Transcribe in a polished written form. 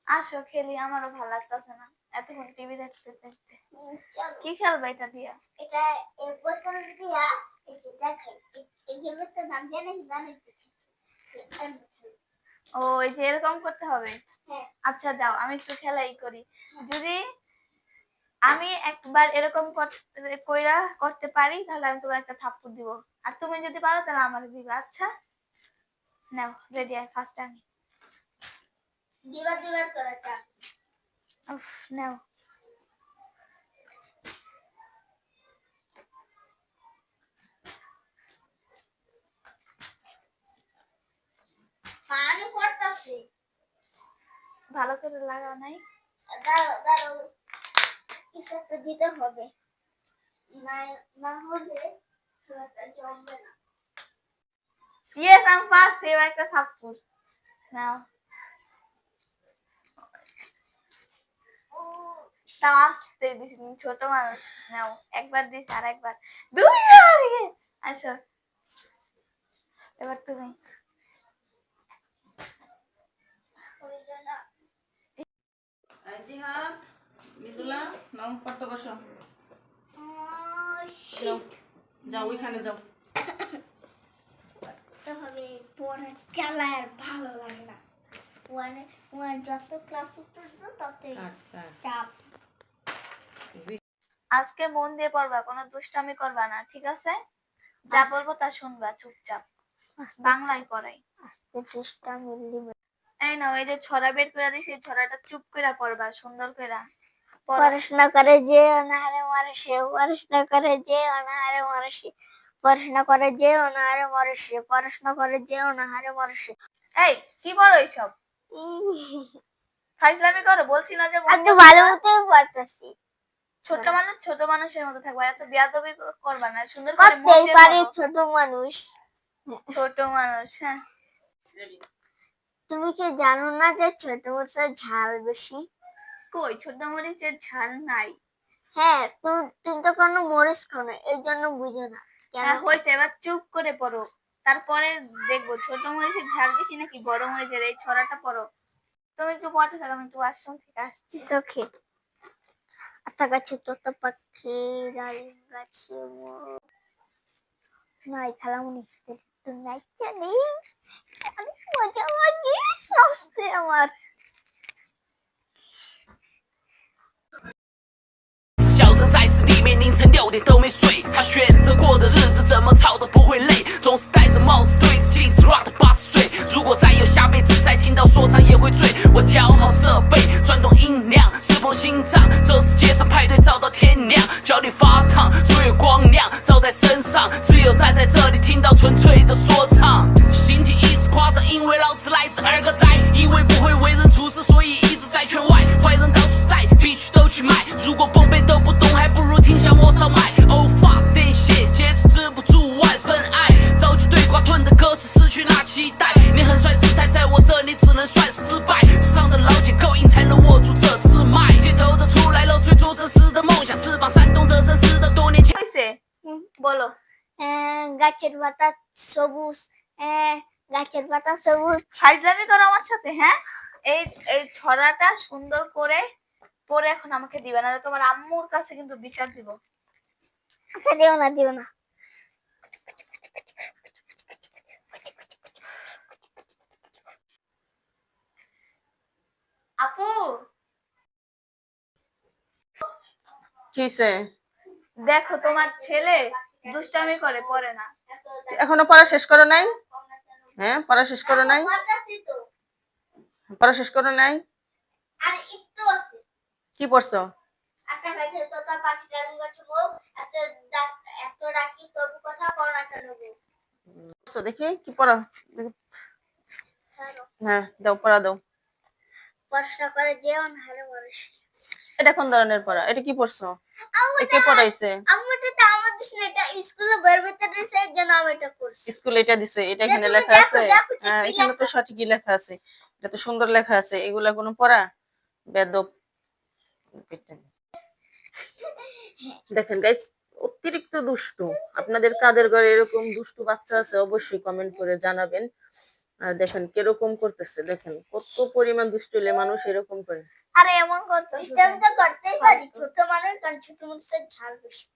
আসো খেলি, আমারও ভালো লাগতেছে না এতক্ষণ টিভি দেখতে দেখতে। কি খেলবে এটা দিয়া? এটা এই বোতল দিয়া এই যে দেখাই এই গেমে তো নাম জানেন জানেন। ও এই যে এরকম করতে হবে। হ্যাঁ আচ্ছা দাও আমি একটু খেলাই করি। যদি আমি একবার এরকম করতে পারি তাহলে আমি তোমার একটা থাপ্পড় দিব, আর তুমি যদি পারো তাহলে আমাকে দিবে। আচ্ছা নাও রেডি। আর ফার্স্ট আমি দিবার করে চাপ। উফ নাও। পানি পড়তাছে, ভালো করে লাগাও নাই? দাঁড়াও দাঁড়াও, কিছু একটা দিতে হবে, না হলে খেলাটা জমবে না। ইয়েস আমি পারছি, এবার একটা থাপ্পড় নাও। তাও আসতে দিছি, ছোট মানুষ। নাও একবার দিস আর একবার, দুইবার। আসো এবার তুমি। জিহাদ মিদুলা নাও পড়তে বসো। যাও ওইখানে যাও। হবে পড়া চালায় আর ভালো লাগে না। ওয়ান যত ক্লাস উঠতো ততই চাপ। আজকে মন দিয়ে পড়বা, কোনো দুষ্টামি করবা না, ঠিক আছে? যা বলবো তা শুনবা চুপচাপ। বাংলায় পড়াই। আজকে দুষ্টামি দিবে। এই নাও, এই যে ছড়া বের করে দিছি, ছড়াটা চুপ করে পড়বা সুন্দর করে। পড়াশোনা করে যে অনাহারে মরে সে, পড়াশোনা করে যে অনাহারে মরে সে, পড়াশোনা করে যে অনাহারে মরে সে, পড়াশোনা করে যে অনাহারে মরে সে। এই কি বলো এইসব? ফাইজলামি করো, বলছি না যে আমি ভালো মতোই পড়তেছি। ছোট মানুষের মতো থাকবা, এত বেয়াদবি করবা না, সুন্দর করে মন দিয়ে পড়ো। ছোট মানুষ হ্যাঁ। তুমি কি জানো না যে ছোট মরিচের ঝাল বেশি? কই ছোট মরিচের ঝাল নাই। হ্যাঁ তুমি তো কোনো মরিচ খাও না, এই জন্য বুঝো না। হ্যাঁ হয়েছে, এবার চুপ করে পড়ো, তারপরে দেখবো ছোট মরিচের ঝাল বেশি নাকি বড় মরিচের। এই ছড়াটা পড়ো। তুমি একটু পড়তে থাকো, আমি একটু ওয়াশরুম থেকে আসছি। ওকে। আতা গাছে তোতা পাখি, ডালিম গাছে নাই খালামুনি তো নাই জানি, অনেক মজা লাগে সস্তে আমার।小镇在此地面凌晨6点都没睡，他选择过的日子怎么吵都不会累，总是戴着帽子对着镜子 rap 到80岁。如果再有下辈子，再听到说唱也会醉。我调好设备，转动音量，释放心脏，这世界上派对照到天亮，脚底发烫，所有光亮照在身上，只有站在这里听到纯粹的说唱。心情一直夸张，因为老子来自二个寨，以为不会为人处事，所以一直在圈外，坏人到处在，必须都去卖。如果蹦贝都不懂，还不如听下我烧麦。欧发电线，节制止不住万分爱，早就对瓜吞的歌词失去那期待。你很帅姿态，在我这里只能算失败。世上的老茧够硬，才能握住这支麦。街头的出来了，追逐真实的梦想，翅膀扇动着真实的多年前。বলো। গাছের পাতা সবুজ, গাছের পাতা সবুজ। ফাইজলামি করো আমার সাথে? হ্যাঁ এই এই ছড়াটা সুন্দর করে পরে এখন আমাকে দিবে, না তোমার আম্মুর কাছে কিন্তু বিচার দিব। আচ্ছা দিও না দিও না। আপু কিছে দেখো তোমার ছেলে দুষ্টামি করে, পড়ে না। এখনো পড়া শেষ করো নাই? হ্যাঁ পড়া শেষ করো নাই? পড়া শেষ করো নাই? আর একটু আছে। কি পড়ছো? আটা গাছে তোতা পাখি, ডালিম গাছে বউ, এত ডাকি তবু কথা পড়ো না কেন গো? দেখি কি পড়ো। হ্যাঁ দাও পড়া দাও। পড়াশোনা করে যে অনাহারে মরে সে। এটা কোন ধরনের পড়া? এটা কি পড়ছো? কে পড়াইছে? আম্মুটা তো আমাদের শুনে এটা স্কুলে বের করতে দিয়েছে, এর জন্য আমি এটা পড়ছি। স্কুলে এটা দিছে, এটা এখানে লেখা আছে। হ্যাঁ এখানে তো সঠিকই লেখা আছে, এটা তো সুন্দর লেখা আছে। এগুলা কোনো পড়া? বেদব। দেখেন গাইস, অতিরিক্ত দুষ্টু। আপনাদের কাদের ঘরে এরকম দুষ্টু বাচ্চা আছে অবশ্যই কমেন্ট করে জানাবেন। আর দেখেন কিরকম করতেছে, দেখেন কত পরিমাণ দুষ্ট হলে মানুষ এরকম করে। আরে এমন করতে দুষ্টামি তো করতেই পারি, ছোট মানুষ কারণ ছোট মানুষের ঝাল বেশি।